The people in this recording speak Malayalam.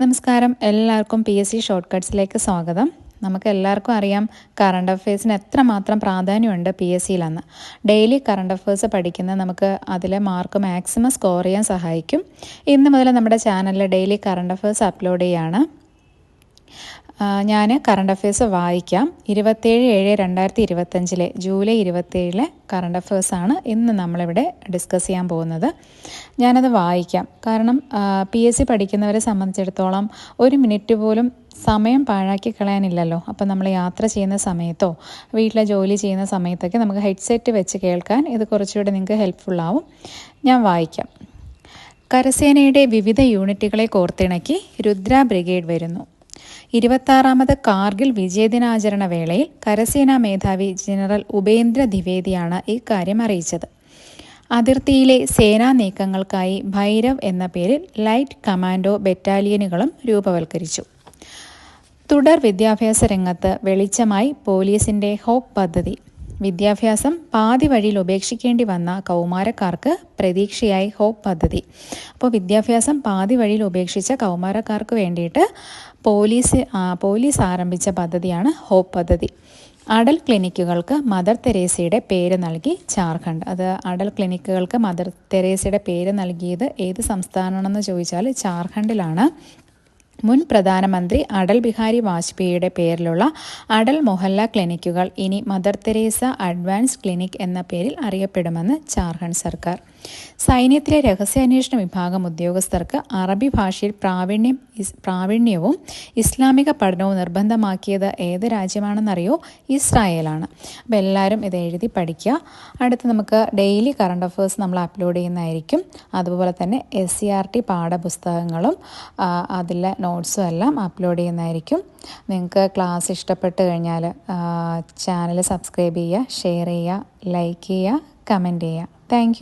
നമസ്കാരം, എല്ലാവർക്കും PSC ഷോർട്ട് കട്ട്സിലേക്ക് സ്വാഗതം. നമുക്ക് എല്ലാവർക്കും അറിയാം കറണ്ട് അഫയേഴ്സിന് എത്രമാത്രം പ്രാധാന്യമുണ്ട് PSCയിലെന്ന്. ഡെയിലി കറണ്ട് അഫയേഴ്സ് പഠിക്കുന്ന നമുക്ക് അതിലെ മാർക്ക് മാക്സിമം സ്കോർ ചെയ്യാൻ സഹായിക്കും. ഇന്ന് മുതൽ നമ്മുടെ ചാനലിൽ ഡെയിലി കറണ്ട് അഫയേഴ്സ് അപ്ലോഡ് ചെയ്യാണ്. ഞാൻ കറണ്ട് അഫയേഴ്സ് വായിക്കാം. 27/7/2025 ജൂലൈ 27 കറണ്ട് അഫയേഴ്സാണ് ഇന്ന് നമ്മളിവിടെ ഡിസ്കസ് ചെയ്യാൻ പോകുന്നത്. ഞാനത് വായിക്കാം. കാരണം PSC പഠിക്കുന്നവരെ സംബന്ധിച്ചിടത്തോളം ഒരു മിനിറ്റ് പോലും സമയം പാഴാക്കി കളയാനില്ലല്ലോ. അപ്പം നമ്മൾ യാത്ര ചെയ്യുന്ന സമയത്തോ വീട്ടിലെ ജോലി ചെയ്യുന്ന സമയത്തൊക്കെ നമുക്ക് ഹെഡ്സെറ്റ് വെച്ച് കേൾക്കാൻ ഇത് കുറച്ചുകൂടെ നിങ്ങൾക്ക് ഹെൽപ്ഫുള്ളാവും. ഞാൻ വായിക്കാം. കരസേനയുടെ വിവിധ യൂണിറ്റുകളെ കോർത്തിണക്കി രുദ്ര ബ്രിഗേഡ് വരുന്നു. 26ാമത് കാർഗിൽ വിജയദിനാചരണ വേളയിൽ കരസേനാ മേധാവി ജനറൽ ഉപേന്ദ്ര ദ്വിവേദിയാണ് ഇക്കാര്യം അറിയിച്ചത്. അതിർത്തിയിലെ സേനാ നീക്കങ്ങൾക്കായി ഭൈരവ് എന്ന പേരിൽ ലൈറ്റ് കമാൻഡോ ബറ്റാലിയനുകളും രൂപവൽക്കരിച്ചു. തുടർ വിദ്യാഭ്യാസ രംഗത്ത് വെളിച്ചമായി പോലീസിൻ്റെ ഹോപ്പ് പദ്ധതി. വിദ്യാഭ്യാസം പാതി വഴിയിൽ ഉപേക്ഷിക്കേണ്ടി വന്ന കൗമാരക്കാർക്ക് പ്രതീക്ഷയായി ഹോപ്പ് പദ്ധതി. അപ്പോൾ വിദ്യാഭ്യാസം പാതി വഴിയിൽ ഉപേക്ഷിച്ച കൗമാരക്കാർക്ക് വേണ്ടിയിട്ട് പോലീസ് ആരംഭിച്ച പദ്ധതിയാണ് ഹോപ്പ് പദ്ധതി. അടൽ ക്ലിനിക്കുകൾക്ക് മദർ തെരേസയുടെ പേര് നൽകി ജാർഖണ്ഡ്. അത് അടൽ ക്ലിനിക്കുകൾക്ക് മദർ തെരേസയുടെ പേര് നൽകിയത് ഏത് സംസ്ഥാനമാണെന്ന് ചോദിച്ചാൽ ജാർഖണ്ഡിലാണ്. മുൻ പ്രധാനമന്ത്രി അടൽ ബിഹാരി വാജ്പേയിയുടെ പേരിലുള്ള അടൽ മൊഹല്ല ക്ലിനിക്കുകൾ ഇനി മദർ തെരേസ അഡ്വാൻസ് ക്ലിനിക് എന്ന പേരിൽ അറിയപ്പെടുമെന്ന് ജാർഖണ്ഡ് സർക്കാർ. സൈന്യത്തിലെ രഹസ്യാന്വേഷണ വിഭാഗം ഉദ്യോഗസ്ഥർക്ക് അറബി ഭാഷയിൽ പ്രാവീണ്യവും ഇസ്ലാമിക പഠനവും നിർബന്ധമാക്കിയത് ഏത് രാജ്യമാണെന്നറിയോ? ഇസ്രായേലാണ്. അപ്പോൾ എല്ലാവരും ഇത് എഴുതി പഠിക്കുക. അടുത്ത് നമുക്ക് ഡെയിലി കറണ്ട് അഫയേഴ്സ് നമ്മൾ അപ്ലോഡ് ചെയ്യുന്നതായിരിക്കും. അതുപോലെ തന്നെ SCERT പാഠപുസ്തകങ്ങളും അതിലെ നോട്ട്സും എല്ലാം അപ്ലോഡ് ചെയ്യുന്നതായിരിക്കും. നിങ്ങൾക്ക് ക്ലാസ് ഇഷ്ടപ്പെട്ട് കഴിഞ്ഞാൽ ചാനൽ സബ്സ്ക്രൈബ് ചെയ്യുക, ഷെയർ ചെയ്യുക, ലൈക്ക് ചെയ്യുക, കമൻറ്റ് ചെയ്യുക. താങ്ക്